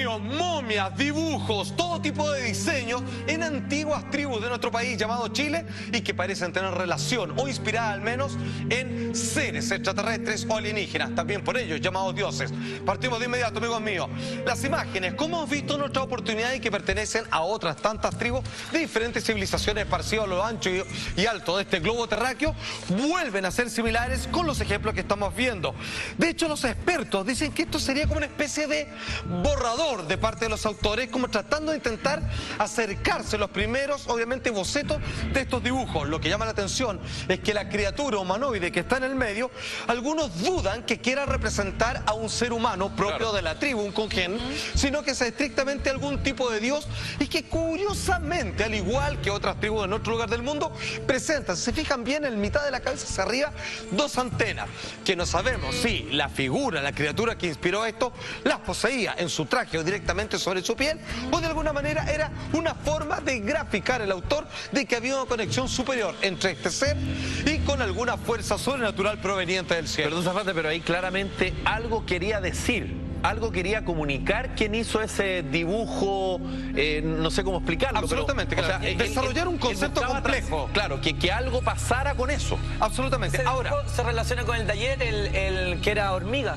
mío, momias, dibujos, todo tipo de diseños en antiguas tribus de nuestro país llamado Chile y que parecen tener relación o inspirada al menos en seres extraterrestres o alienígenas, también por ellos llamados dioses. Partimos de inmediato, amigos míos. Las imágenes, como hemos visto en nuestra oportunidad y que pertenecen a otras tantas tribus de diferentes civilizaciones esparcidas a lo ancho y alto de este globo terráqueo, vuelven a ser similares con los ejemplos que estamos viendo. De hecho, los expertos dicen que esto sería como una especie de borrador de parte de los autores, como tratando de intentar acercarse a los primeros, obviamente, bocetos de estos dibujos. Lo que llama la atención es que la criatura humanoide que está en el medio, algunos dudan que quiera representar a un ser humano propio de la tribu, un congén, sino que sea estrictamente algún tipo de dios y que curiosamente, al igual que otras tribus en otro lugar del mundo, presentan, si se fijan bien, en mitad de la cabeza hacia arriba, dos antenas, que no sabemos si la figura, la criatura que inspiró esto, las poseía en su traje o directamente sobre su piel, o de alguna manera era una forma de graficar el autor de que había una conexión superior entre este ser y con alguna fuerza sobrenatural proveniente del cielo. Perdón, Zafate, pero ahí claramente algo quería decir. Algo quería comunicar quien hizo ese dibujo, no sé cómo explicarlo. Absolutamente, pero, claro. O sea, desarrollar un concepto complejo. Claro, que algo pasara con eso. Absolutamente. Ahora se relaciona con el de ayer, el que era hormiga.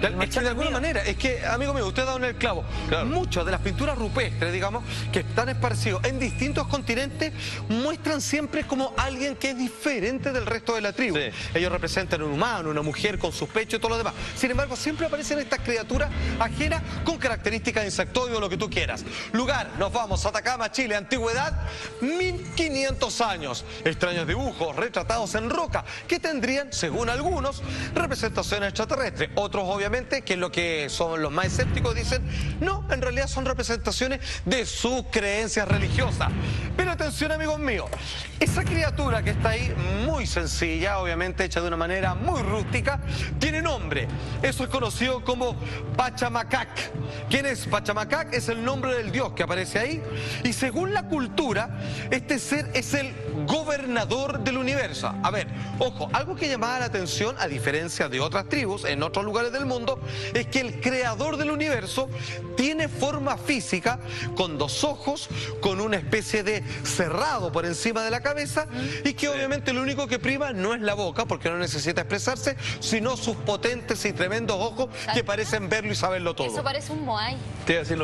Es que de alguna manera, es que, amigo mío, usted ha dado en el clavo. Claro. Muchas de las pinturas rupestres, digamos, que están esparcidos en distintos continentes, muestran siempre como alguien que es diferente del resto de la tribu. Sí. Ellos representan un humano, una mujer con sus pechos y todo lo demás. Sin embargo, siempre aparecen estas criaturas ajenas con características de insectoide o lo que tú quieras. Lugar, nos vamos a Atacama, Chile, antigüedad, 1500 años. Extraños dibujos retratados en roca que tendrían, según algunos, representaciones extraterrestres. Otros, obviamente, que es lo que son los más escépticos, dicen, no, en realidad son representaciones de sus creencias religiosas. Pero atención, amigos míos, esa criatura que está ahí, muy sencilla, obviamente hecha de una manera muy rústica, tiene nombre. Eso es conocido como Pachamacac. ¿Quién es Pachamacac? Es el nombre del dios que aparece ahí. Y según la cultura, este ser es el gobernador del universo. A ver, ojo, algo que llamaba la atención, a diferencia de otras tribus en otros lugares del mundo, es que el creador del universo tiene forma física, con dos ojos, con una especie de cerrado por encima de la cabeza, y que obviamente lo único que prima no es la boca, porque no necesita expresarse, sino sus potentes y tremendos ojos que parecen verlo y saberlo todo. Eso parece un moai.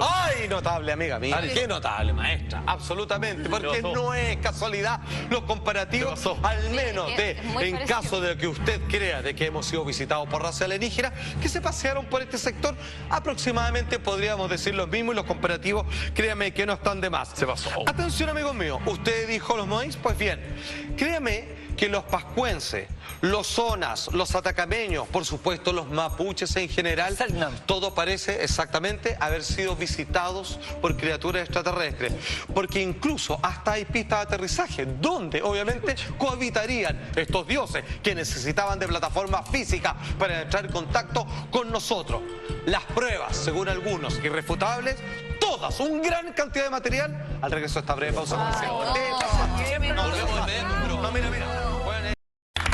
¡Ay, notable, amiga mía! ¡Qué notable, maestra! Absolutamente, porque no es casualidad los comparativos, al menos en caso de que usted crea de que hemos sido visitados por raza alienígena, que se pasearon por este sector, aproximadamente podríamos decir lo mismo, y los comparativos, créame que no están de más. Se pasó. Atención, amigos míos, usted dijo los moais, pues bien, créame que los pascuenses, los zonas, los atacameños, por supuesto los mapuches en general, todo parece exactamente haber sido visitados por criaturas extraterrestres, porque incluso hasta hay pistas de aterrizaje donde obviamente cohabitarían estos dioses que necesitaban de plataformas físicas para entrar en contacto con nosotros. Las pruebas, según algunos, irrefutables, todas, una gran cantidad de material. Al regreso de esta breve pausa comercial. No, mira.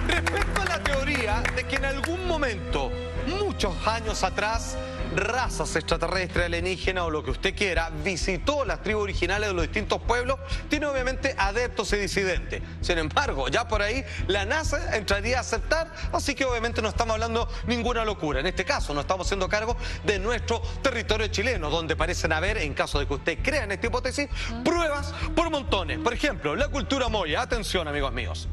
Respecto a la teoría de que en algún momento, muchos años atrás, razas extraterrestres, alienígenas o lo que usted quiera, visitó las tribus originales de los distintos pueblos, tiene obviamente adeptos y disidentes. Sin embargo, ya por ahí la NASA entraría a aceptar, así que obviamente no estamos hablando ninguna locura. En este caso, no estamos haciendo cargo de nuestro territorio chileno, donde parecen haber, en caso de que usted crea en esta hipótesis, pruebas por montones. Por ejemplo, la cultura moya. Atención, amigos míos.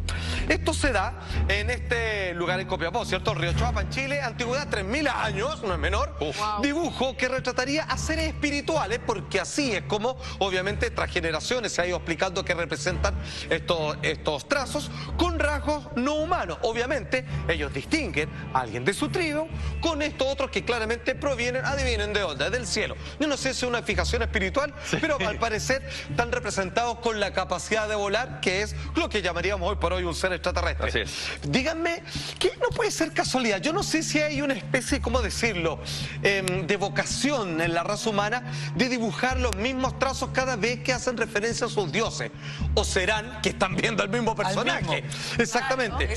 Esto se da en este lugar en Copiapó, ¿cierto? Río Choapa, en Chile, antigüedad 3000 años, no es menor. Dibujo que retrataría a seres espirituales, porque así es como obviamente tras generaciones se ha ido explicando que representan estos trazos con rasgos no humanos. Obviamente ellos distinguen a alguien de su tribu con estos otros que claramente provienen, adivinen de dónde, del cielo. Yo no sé si es una fijación espiritual, pero al parecer están representados con la capacidad de volar, que es lo que llamaríamos hoy por hoy un ser extraterrestre. Así es. Díganme, que no puede ser casualidad. Yo no sé si hay una especie, ¿cómo decirlo?, de vocación en la raza humana de dibujar los mismos trazos cada vez que hacen referencia a sus dioses. O serán que están viendo al mismo personaje. Exactamente.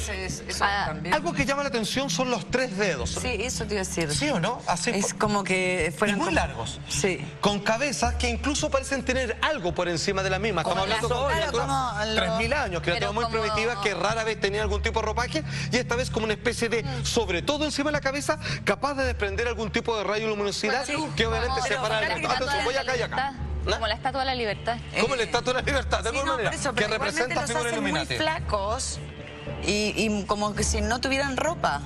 Algo que llama la atención son los 3 dedos. Sí, eso te iba a decir. ¿Sí o no? Así es como que fueran muy largos. Sí. Con cabezas que incluso parecen tener algo por encima de la misma. Estamos hablando de criaturas 3.000 años, criaturas muy primitivas que rara vez tenían algún tipo de ropaje, y esta vez como una especie de, sobre todo encima de la cabeza, capaz de desprender algún tipo de rayo luminosidad que obviamente separa el resto. Atención, voy acá y acá. Como la Estatua de la Libertad. Como la Estatua de la Libertad, de alguna manera, que representa figuras iluminantes. Muy flacos y como que si no tuvieran ropa.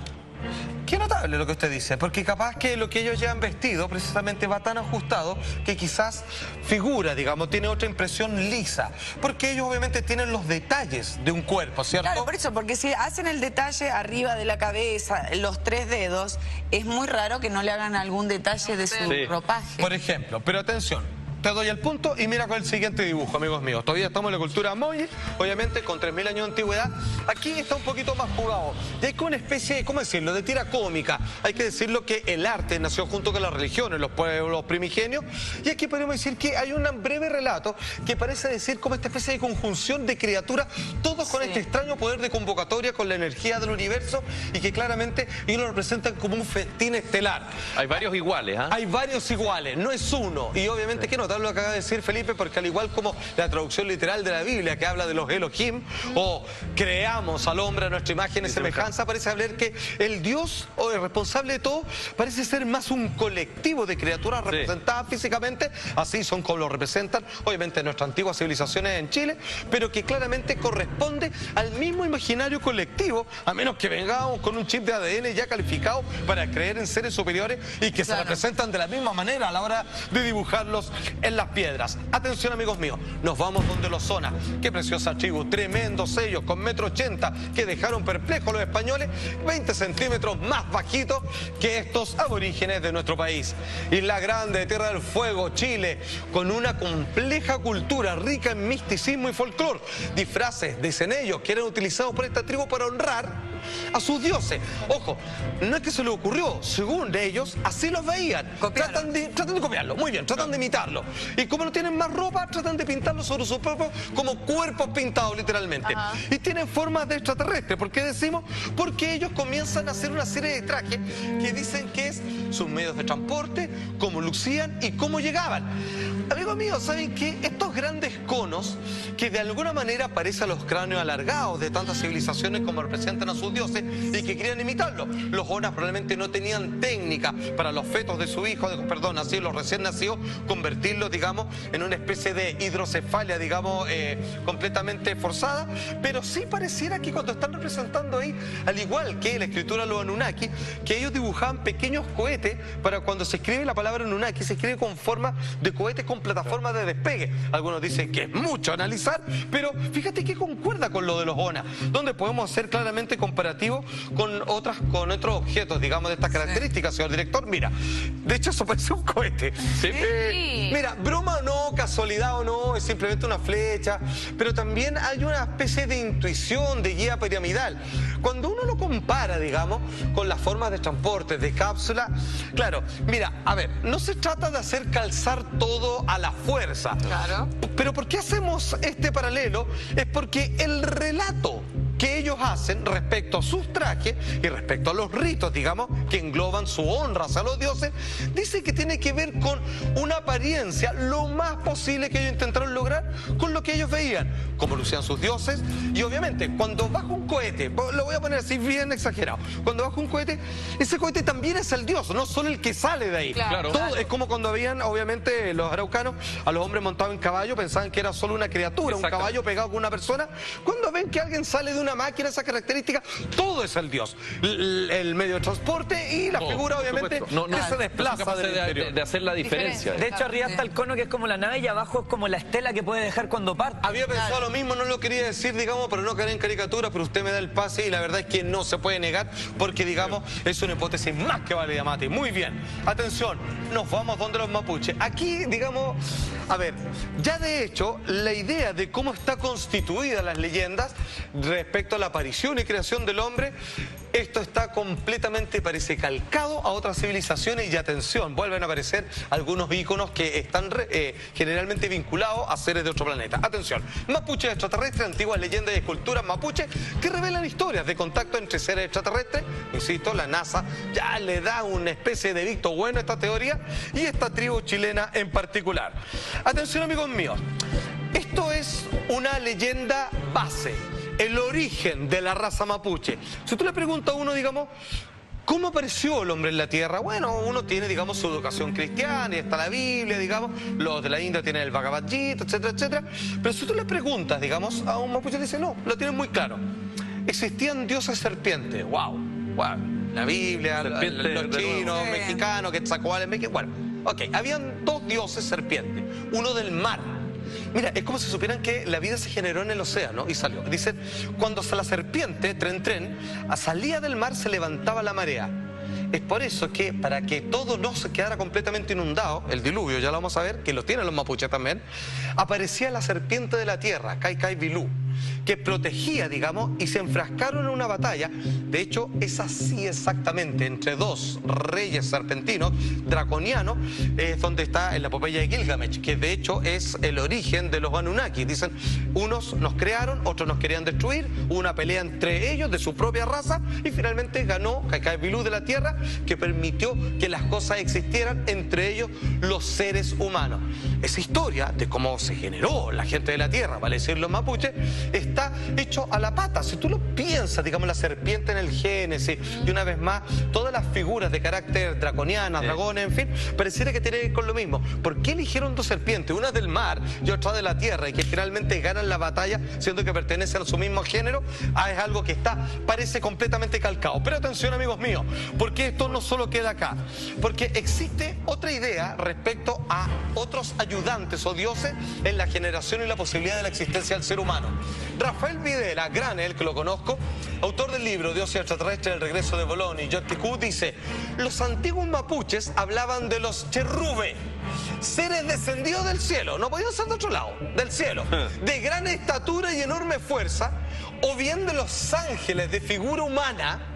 Qué notable lo que usted dice, porque capaz que lo que ellos ya han vestido precisamente va tan ajustado que quizás figura, digamos, tiene otra impresión lisa, porque ellos obviamente tienen los detalles de un cuerpo, ¿cierto? Claro, por eso, porque si hacen el detalle arriba de la cabeza, los 3 dedos, es muy raro que no le hagan algún detalle de su ropaje. Por ejemplo, pero atención. Te doy el punto y mira con el siguiente dibujo, amigos míos. Todavía estamos en la cultura Moji, obviamente con 3.000 años de antigüedad. Aquí está un poquito más jugado. Y hay como una especie de, ¿cómo decirlo?, de tira cómica. Hay que decirlo que el arte nació junto con las religiones, los pueblos primigenios. Y aquí podemos decir que hay un breve relato que parece decir como esta especie de conjunción de criaturas, todos con este extraño poder de convocatoria, con la energía del universo, y que claramente ellos lo representan como un festín estelar. Hay varios iguales, ¿ah? Hay varios iguales, no es uno. Y obviamente que no lo que acaba de decir Felipe, porque al igual como la traducción literal de la Biblia que habla de los Elohim, o creamos al hombre a nuestra imagen y semejanza, parece hablar que el Dios o el responsable de todo parece ser más un colectivo de criaturas representadas físicamente, así son como lo representan obviamente nuestras antiguas civilizaciones en Chile, pero que claramente corresponde al mismo imaginario colectivo, a menos que vengamos con un chip de ADN ya calificado para creer en seres superiores y que se representan de la misma manera a la hora de dibujarlos en las piedras. Atención, amigos míos, nos vamos donde los Zona. Qué preciosa tribu, tremendos sellos con 1,80 m que dejaron perplejos a los españoles, 20 centímetros más bajitos que estos aborígenes de nuestro país. Isla Grande, Tierra del Fuego, Chile, con una compleja cultura rica en misticismo y folclore. Disfraces, dicen ellos, que eran utilizados por esta tribu para honrar a sus dioses. Ojo, no es que se les ocurrió, según ellos, así los veían. Tratan de copiarlo, muy bien, tratan de imitarlo. Y como no tienen más ropa, tratan de pintarlo sobre su propio, como cuerpos pintados literalmente. Y tienen formas de extraterrestre. ¿Por qué decimos? Porque ellos comienzan a hacer una serie de trajes que dicen que es sus medios de transporte, cómo lucían y cómo llegaban. Amigos míos, ¿saben qué? Estos grandes conos, que de alguna manera parecen los cráneos alargados de tantas civilizaciones como representan a sus dioses y que querían imitarlo. Los Onas probablemente no tenían técnica para los fetos de su hijo, perdón, así los recién nacidos, convertirlos, digamos, en una especie de hidrocefalia, digamos, completamente forzada, pero sí pareciera que cuando están representando ahí, al igual que la escritura de los Anunnaki, que ellos dibujaban pequeños cohetes para cuando se escribe la palabra Anunnaki, se escribe con forma de cohetes con plataformas de despegue. Algunos dicen que es mucho analizar, pero fíjate que concuerda con lo de los Onas, donde podemos hacer claramente comparativo con otros objetos, digamos, de estas características, señor director. Mira, de hecho eso parece un cohete. Mira, broma o no, casualidad o no, es simplemente una flecha, pero también hay una especie de intuición, de guía piramidal. Cuando uno lo compara, digamos, con las formas de transporte, de cápsula, claro, mira, a ver, no se trata de hacer calzar todo a la fuerza. Claro. Pero ¿por qué hacemos este paralelo? Es porque el relato que ellos hacen respecto a sus trajes y respecto a los ritos, digamos, que engloban su honra hacia los dioses, dice que tiene que ver con una apariencia lo más posible que ellos intentaron lograr con lo que ellos veían, como lucían sus dioses. Y obviamente, cuando baja un cohete, lo voy a poner así bien exagerado, cuando baja un cohete, ese cohete también es el dios, no solo el que sale de ahí. Claro. Todo es como cuando veían, obviamente, los araucanos, a los hombres montados en caballo, pensaban que era solo una criatura, un caballo pegado con una persona. Cuando ven que alguien sale de una máquina, esa característica, todo es el dios. El medio de transporte y la figura, obviamente, que se desplaza del interior. De hacer la diferencia. De hecho, arriba está el cono, que es como la nave, y abajo es como la estela que puede dejar cuando parte. Había pensado lo mismo, no lo quería decir, digamos, pero no caer en caricatura, pero usted me da el pase y la verdad es que no se puede negar, porque, digamos, es una hipótesis más que válida, Mati. Muy bien. Atención, nos vamos donde los mapuches. Aquí, digamos, a ver, ya de hecho, la idea de cómo está constituida las leyendas respecto a la aparición y creación del hombre Esto está completamente, parece, calcado a otras civilizaciones y atención, vuelven a aparecer algunos íconos que están generalmente vinculados a seres de otro planeta. Atención, mapuche extraterrestre, antiguas leyendas y esculturas mapuche que revelan historias de contacto entre seres extraterrestres. Insisto, la NASA ya le da una especie de visto bueno a esta teoría y esta tribu chilena en particular. Atención, amigos míos, esto es una leyenda base, el origen de la raza mapuche. Si tú le preguntas a uno, digamos, ¿cómo apareció el hombre en la tierra? Bueno, uno tiene, digamos, su educación cristiana y está la Biblia, digamos, los de la India tienen el Bhagavad Gita, etcétera, etcétera. Pero si tú le preguntas, digamos, a un mapuche, le dice, no, lo tienen muy claro. Existían dioses serpientes, wow. La Biblia, los chinos, mexicanos, Quetzalcóatl, bueno, ok, habían dos dioses serpientes, uno del mar. Mira, es como si supieran que la vida se generó en el océano y salió. Dicen, cuando la serpiente, tren, salía del mar se levantaba la marea. Es por eso que, para que todo no se quedara completamente inundado, el diluvio, ya lo vamos a ver, que lo tienen los mapuches también, aparecía la serpiente de la tierra, Kai Vilú, que protegía, digamos, y se enfrascaron en una batalla. De hecho, es así exactamente, entre dos reyes serpentinos, draconianos, es donde está en la epopeya de Gilgamesh, que de hecho es el origen de los Anunnaki. Dicen, unos nos crearon, otros nos querían destruir, hubo una pelea entre ellos de su propia raza y finalmente ganó Kai Vilú de la tierra, que permitió que las cosas existieran, entre ellos los seres humanos. Esa historia de cómo se generó la gente de la tierra, vale decir los mapuches, está hecho a la pata. Si tú lo piensas, digamos, la serpiente en el Génesis, y una vez más, todas las figuras de carácter draconianas, dragones, en fin, pareciera que tiene que ver con lo mismo. ¿Por qué eligieron dos serpientes? Una del mar y otra de la tierra, y que finalmente ganan la batalla, siendo que pertenecen a su mismo género? Es algo que parece completamente calcado. Pero atención, amigos míos, porque esto no solo queda acá, porque existe otra idea respecto a otros ayudantes o dioses en la generación y la posibilidad de la existencia del ser humano. Rafael Videla, gran él que lo conozco, autor del libro Dios y extraterrestre, El regreso de Bolón y Yotticú, dice, los antiguos mapuches hablaban de los cherrube, seres descendidos del cielo, no podían ser de otro lado, del cielo, de gran estatura y enorme fuerza, o bien de los ángeles de figura humana,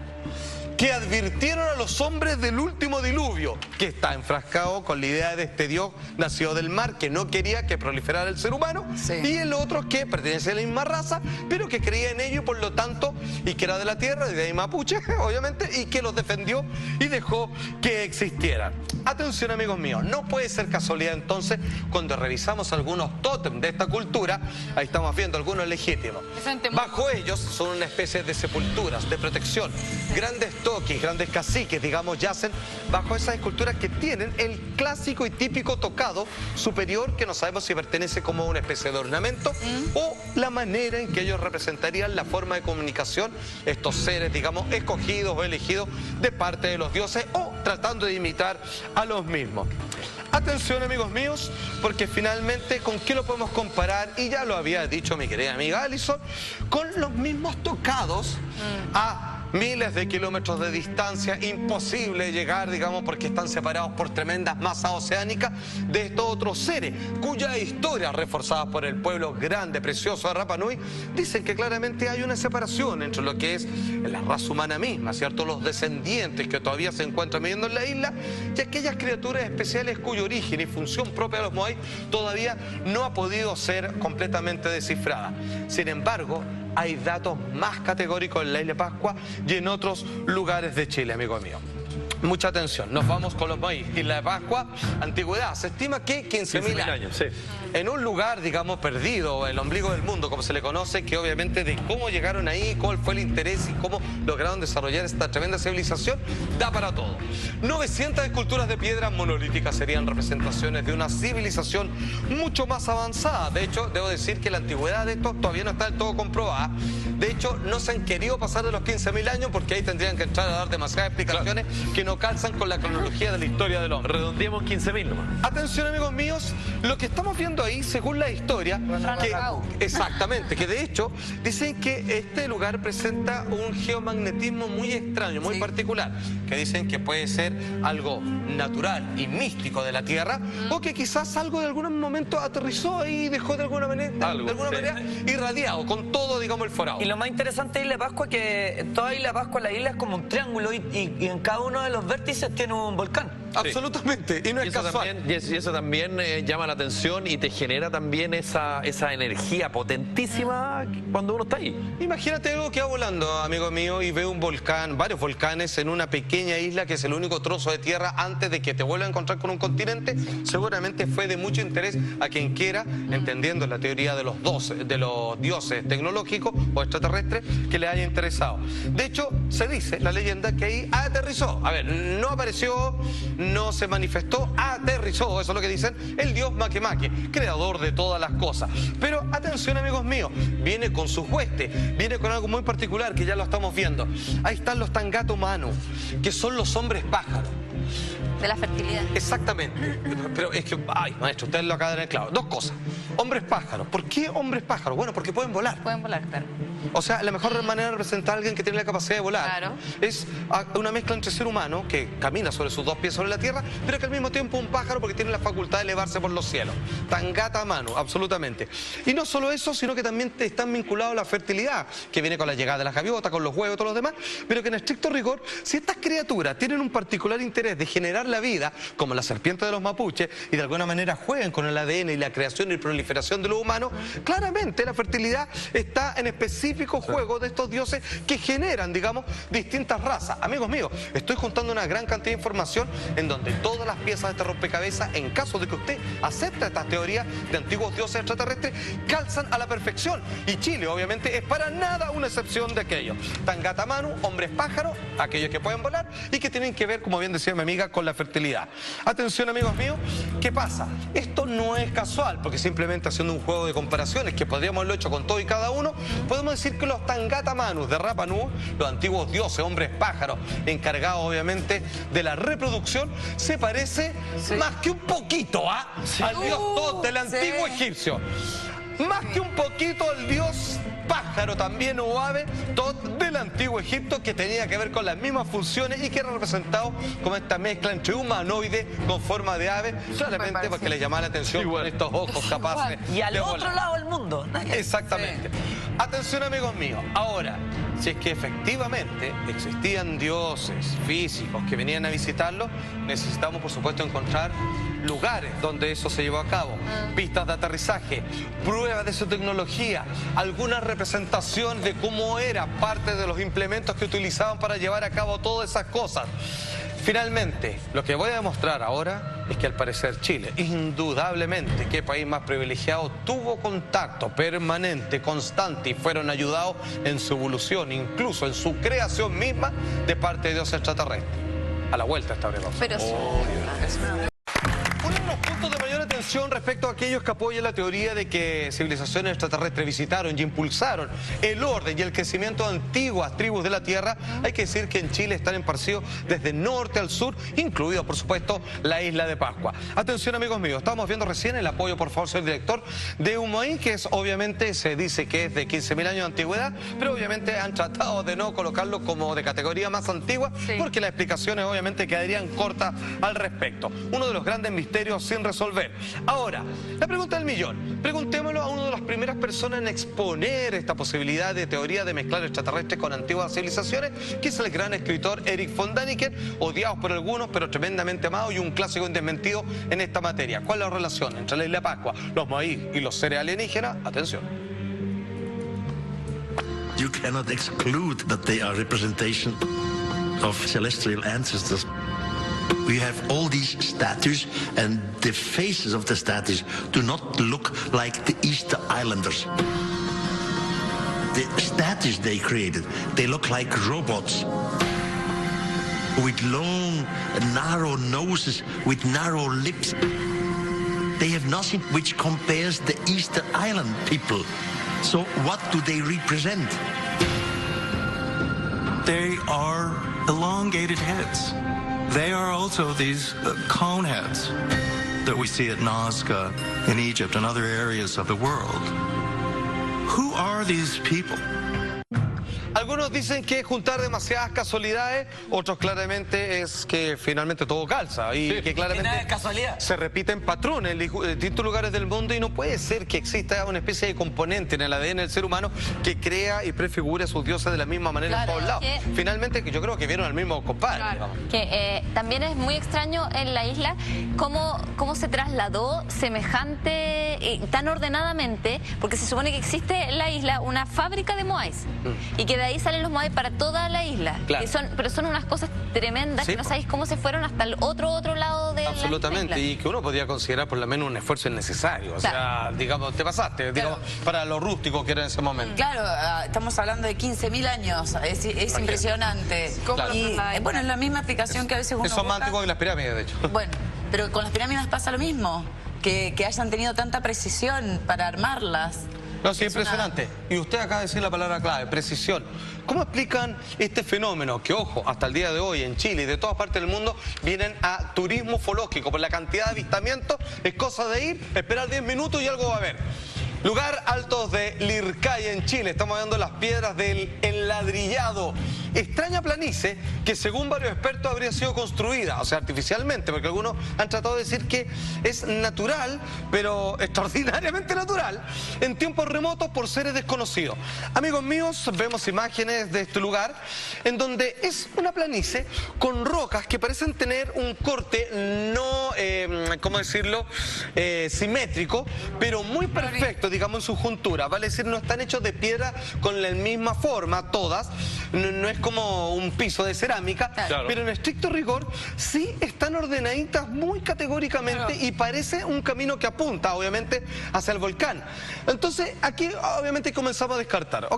que advirtieron a los hombres del último diluvio, que está enfrascado con la idea de este Dios nacido del mar, que no quería que proliferara el ser humano, y el otro que pertenece a la misma raza, pero que creía en ello y por lo tanto, y que era de la tierra, de ahí mapuche, obviamente, y que los defendió y dejó que existieran. Atención, amigos míos, no puede ser casualidad entonces, cuando revisamos algunos tótems de esta cultura, ahí estamos viendo algunos legítimos. Bajo ellos son una especie de sepulturas, de protección, grandes toquis, grandes caciques, digamos, yacen bajo esas esculturas que tienen el clásico y típico tocado superior, que no sabemos si pertenece como una especie de ornamento o la manera en que ellos representarían la forma de comunicación, estos seres, digamos, escogidos o elegidos de parte de los dioses o tratando de imitar a los mismos. Atención, amigos míos, porque finalmente, ¿con qué lo podemos comparar? Y ya lo había dicho mi querida amiga Alison, con los mismos tocados a miles de kilómetros de distancia, imposible llegar, digamos, porque están separados por tremendas masas oceánicas de estos otros seres, cuya historia, reforzada por el pueblo grande, precioso de Rapa Nui, dicen que claramente hay una separación entre lo que es la raza humana misma, ¿cierto? Los descendientes que todavía se encuentran viviendo en la isla, y aquellas criaturas especiales cuyo origen y función propia de los Moai todavía no ha podido ser completamente descifrada. Sin embargo, hay datos más categóricos en la isla de Pascua y en otros lugares de Chile, amigo mío. Mucha atención, nos vamos con los Moai. Isla de Pascua, antigüedad, se estima que 15.000 años. Sí. En un lugar, digamos, perdido, el ombligo del mundo, como se le conoce, que obviamente de cómo llegaron ahí, cuál fue el interés y cómo lograron desarrollar esta tremenda civilización, da para todo. 900 esculturas de piedra monolíticas serían representaciones de una civilización mucho más avanzada. De hecho, debo decir que la antigüedad de esto todavía no está del todo comprobada. De hecho, no se han querido pasar de los 15.000 años porque ahí tendrían que entrar a dar demasiadas explicaciones que no no calzan con la cronología de la historia del hombre. Redondeemos 15.000 nomás. Atención, amigos míos, lo que estamos viendo ahí, según la historia, exactamente, que de hecho dicen que este lugar presenta un geomagnetismo muy extraño, muy particular, que dicen que puede ser algo natural y místico de la Tierra, o que quizás algo de algún momento aterrizó ahí y dejó de alguna manera, irradiado con todo, digamos, el forado. Y lo más interesante de Isla Pascua es que toda Isla Pascua, la isla es como un triángulo y en cada uno de los vértices tiene un volcán. Absolutamente, y no es casual. Y eso también llama la atención y te genera también esa energía potentísima cuando uno está ahí. Imagínate algo que va volando, amigo mío, y ve un volcán, varios volcanes en una pequeña isla que es el único trozo de tierra antes de que te vuelva a encontrar con un continente. Seguramente fue de mucho interés a quien quiera, entendiendo la teoría de los dioses tecnológicos o extraterrestres, que le haya interesado. De hecho, se dice, la leyenda, que ahí aterrizó. A ver, no apareció, no se manifestó, aterrizó, eso es lo que dicen, el dios Makemake, creador de todas las cosas. Pero atención, amigos míos, viene con sus huestes, viene con algo muy particular que ya lo estamos viendo. Ahí están los Tangata Manu, que son los hombres pájaros. De la fertilidad. Exactamente. Pero es que, ay, maestro, usted lo acaba de dar en clavo. Dos cosas. Hombres pájaros. ¿Por qué hombres pájaros? Bueno, porque pueden volar. Pueden volar, claro. O sea, la mejor manera de representar a alguien que tiene la capacidad de volar es una mezcla entre ser humano, que camina sobre sus dos pies sobre la tierra, pero que al mismo tiempo un pájaro porque tiene la facultad de elevarse por los cielos. Tangata Manu, absolutamente. Y no solo eso, sino que también están vinculados a la fertilidad, que viene con la llegada de las gaviotas, con los huevos y todos los demás, pero que en estricto rigor, si estas criaturas tienen un particular interés de generar la vida, como la serpiente de los mapuches, y de alguna manera juegan con el ADN y la creación y proliferación de lo humano, claramente la fertilidad está en específico juego de estos dioses que generan, digamos, distintas razas. Amigos míos, estoy juntando una gran cantidad de información en donde todas las piezas de este rompecabezas, en caso de que usted acepte estas teorías de antiguos dioses extraterrestres, calzan a la perfección. Y Chile, obviamente, es para nada una excepción de aquello. Tangata Manu, hombres pájaros, aquellos que pueden volar y que tienen que ver, como bien decía mi amiga, con la fertilidad. Atención, amigos míos, ¿qué pasa? Esto no es casual, porque simplemente haciendo un juego de comparaciones que podríamos haberlo hecho con todo y cada uno, podemos decir que los Tangata Manus de Rapa Nui, los antiguos dioses, hombres pájaros, encargados obviamente de la reproducción, se parece más que un poquito al dios Tot del antiguo egipcio. Más que un poquito al dios pájaro también o ave, Tot del antiguo Egipto, que tenía que ver con las mismas funciones y que era representado como esta mezcla entre humanoide con forma de ave, solamente porque le llamaba la atención con estos ojos capaces y al de otro volar. lado del mundo. Exactamente. Atención, amigos míos, ahora, si es que efectivamente existían dioses físicos que venían a visitarlos, necesitamos por supuesto encontrar lugares donde eso se llevó a cabo, pistas de aterrizaje, pruebas de su tecnología, alguna representación de cómo era parte de los implementos que utilizaban para llevar a cabo todas esas cosas. Finalmente, lo que voy a demostrar ahora es que al parecer Chile, indudablemente, qué país más privilegiado, tuvo contacto permanente, constante y fueron ayudados en su evolución, incluso en su creación misma de parte de dioses extraterrestres. A la vuelta esta breve. Pero sí. Uno de los puntos de mayor atención respecto a aquellos que apoyan la teoría de que civilizaciones extraterrestres visitaron y impulsaron el orden y el crecimiento de antiguas tribus de la Tierra, hay que decir que en Chile están esparcidos desde norte al sur, incluido por supuesto la isla de Pascua. Atención, amigos míos, estamos viendo recién el apoyo, por favor, señor director, de Humoín, que es obviamente, se dice que es de 15.000 años de antigüedad, pero obviamente han tratado de no colocarlo como de categoría más antigua, porque las explicaciones obviamente quedarían cortas al respecto. Uno de los grandes misterios sin resolver. Ahora, la pregunta del millón. Preguntémoslo a una de las primeras personas en exponer esta posibilidad de teoría de mezclar extraterrestres con antiguas civilizaciones, que es el gran escritor Erich von Däniken, odiado por algunos, pero tremendamente amado y un clásico indesmentido en esta materia. ¿Cuál es la relación entre la isla de Pascua, los maíz y los seres alienígenas? Atención. You cannot exclude that they are representation of celestial ancestors. We have all these statues, and the faces of the statues do not look like the Easter Islanders. The statues they created, they look like robots with long, narrow noses, with narrow lips. They have nothing which compares the Easter Island people. So what do they represent? They are elongated heads. They are also these cone heads that we see at Nazca in Egypt and other areas of the world. Who are these people? Algunos dicen que es juntar demasiadas casualidades, otros claramente es que finalmente todo calza y que claramente nada es casualidad. se repiten patrones en distintos lugares del mundo y no puede ser que exista una especie de componente en el ADN del ser humano que crea y prefigure a sus dioses de la misma manera en todos lados. Finalmente yo creo que vieron al mismo compadre. Digamos. Que también es muy extraño en la isla cómo se trasladó semejante y tan ordenadamente, porque se supone que existe en la isla una fábrica de moais y que de ahí salen los moais para toda la isla. Claro. Pero son unas cosas tremendas que no sabéis cómo se fueron hasta el otro lado de absolutamente, la isla. y que uno podría considerar por lo menos un esfuerzo innecesario. O sea, digamos, te pasaste, digamos, para lo rústico que era en ese momento. Claro, estamos hablando de 15.000 años, es impresionante. Claro. Y bueno, es la misma explicación que a veces uno Eso es más busca. antiguo que las pirámides, de hecho. Bueno, pero con las pirámides pasa lo mismo, que hayan tenido tanta precisión para armarlas. No, sí, impresionante. Y usted acaba de decir la palabra clave, precisión. ¿Cómo explican este fenómeno que, ojo, hasta el día de hoy en Chile y de todas partes del mundo vienen a turismo ufológico? Por la cantidad de avistamientos, es cosa de ir, esperar 10 minutos y algo va a haber. Lugar Altos de Lircay en Chile, estamos viendo las piedras del enladrillado. Extraña planicie que según varios expertos habría sido construida, o sea, artificialmente, porque algunos han tratado de decir que es natural, pero extraordinariamente natural, en tiempos remotos por seres desconocidos. Amigos míos, vemos imágenes de este lugar, en donde es una planicie con rocas que parecen tener un corte no, ¿cómo decirlo?, simétrico, pero muy perfecto, digamos, en su juntura. Vale decir, no están hechos de piedra con la misma forma, todas, no es como un piso de cerámica, claro, pero en estricto rigor sí están ordenaditas muy categóricamente, claro, y parece un camino que apunta, obviamente, hacia el volcán. Entonces, aquí obviamente comenzamos a descartar.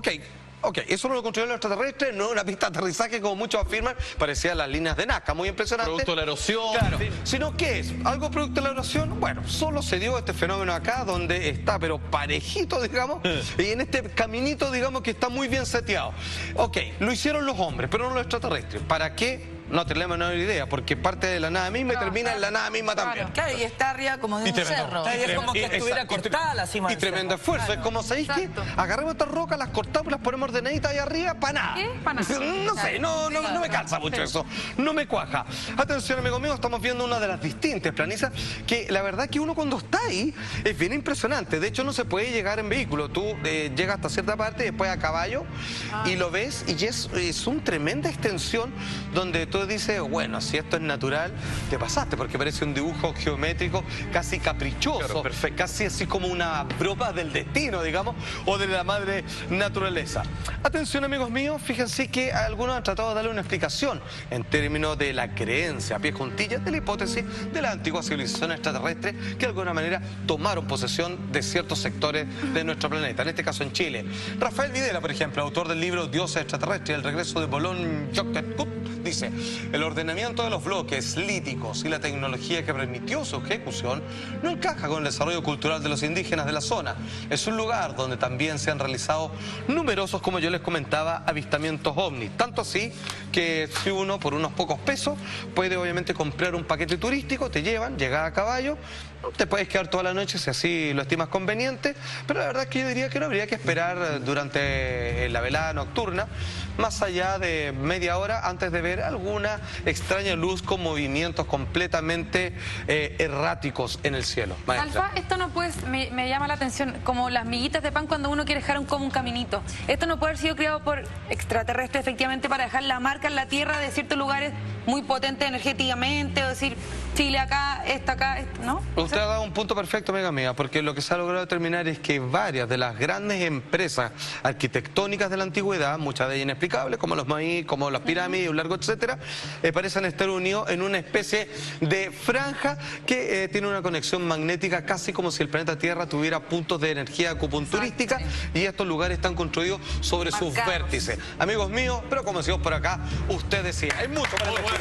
Ok, eso no lo construyeron los extraterrestres, no es una pista de aterrizaje como muchos afirman, parecía las líneas de Nazca, muy impresionante. Producto de la erosión. Claro, sino ¿qué es? ¿Algo producto de la erosión? Bueno, solo se dio este fenómeno acá, donde está, pero parejito, digamos, y en este caminito, digamos, que está muy bien seteado. Ok, lo hicieron los hombres, pero no los extraterrestres. ¿Para qué? No tenemos la menor idea, porque parte de la nada misma y termina en la nada misma también. Claro, y está arriba como de un cerro. Es como que estuviera cortada la cima del cerro. Tremendo esfuerzo. Es como, ¿sabéis qué? Agarramos estas rocas, las cortamos, las ponemos ordenaditas ahí arriba, para nada. ¿Qué? Para nada. No sé, no me calza mucho eso. No me cuaja. Atención, amigo mío, estamos viendo una de las distintas planicies que la verdad que uno cuando está ahí es bien impresionante. De hecho, no se puede llegar en vehículo. Tú llegas hasta cierta parte y después a caballo y lo ves y es una tremenda extensión donde tú dices, bueno, si esto es natural, te pasaste, porque parece un dibujo geométrico casi caprichoso, claro, casi así como una broma del destino, digamos, o de la madre naturaleza. Atención, amigos míos, fíjense que algunos han tratado de darle una explicación en términos de la creencia a pie juntillas de la hipótesis de la antigua civilización extraterrestre que de alguna manera tomaron posesión de ciertos sectores de nuestro planeta, en este caso en Chile. Rafael Videla, por ejemplo, autor del libro Dioses extraterrestres, el regreso de Bolón-Joktet-Kut, dice: el ordenamiento de los bloques líticos y la tecnología que permitió su ejecución no encaja con el desarrollo cultural de los indígenas de la zona. Es un lugar donde también se han realizado numerosos, como yo les comentaba, avistamientos ovnis. Tanto así que si uno por unos pocos pesos puede obviamente comprar un paquete turístico, te llevan, llegas a caballo, te puedes quedar toda la noche si así lo estimas conveniente, pero la verdad es que yo diría que no habría que esperar durante la velada nocturna más allá de media hora antes de ver alguna extraña luz con movimientos completamente erráticos en el cielo. Maestra. Alfa, esto no puede, me llama la atención, como las miguitas de pan cuando uno quiere dejar como un caminito. Esto no puede haber sido creado por extraterrestres efectivamente para dejar la marca en la tierra de ciertos lugares muy potentes energéticamente, o decir, Chile acá, esto, ¿no? Usted ha dado un punto perfecto, amiga mía, porque lo que se ha logrado determinar es que varias de las grandes empresas arquitectónicas de la antigüedad, muchas de ellas inexplicables, como los maíz, como las pirámides, un largo etcétera, parecen estar unidos en una especie de franja que tiene una conexión magnética casi como si el planeta Tierra tuviera puntos de energía acupunturística, y estos lugares están construidos sobre sus vértices. Amigos míos, pero como decimos por acá, usted decía, hay mucho para explicar.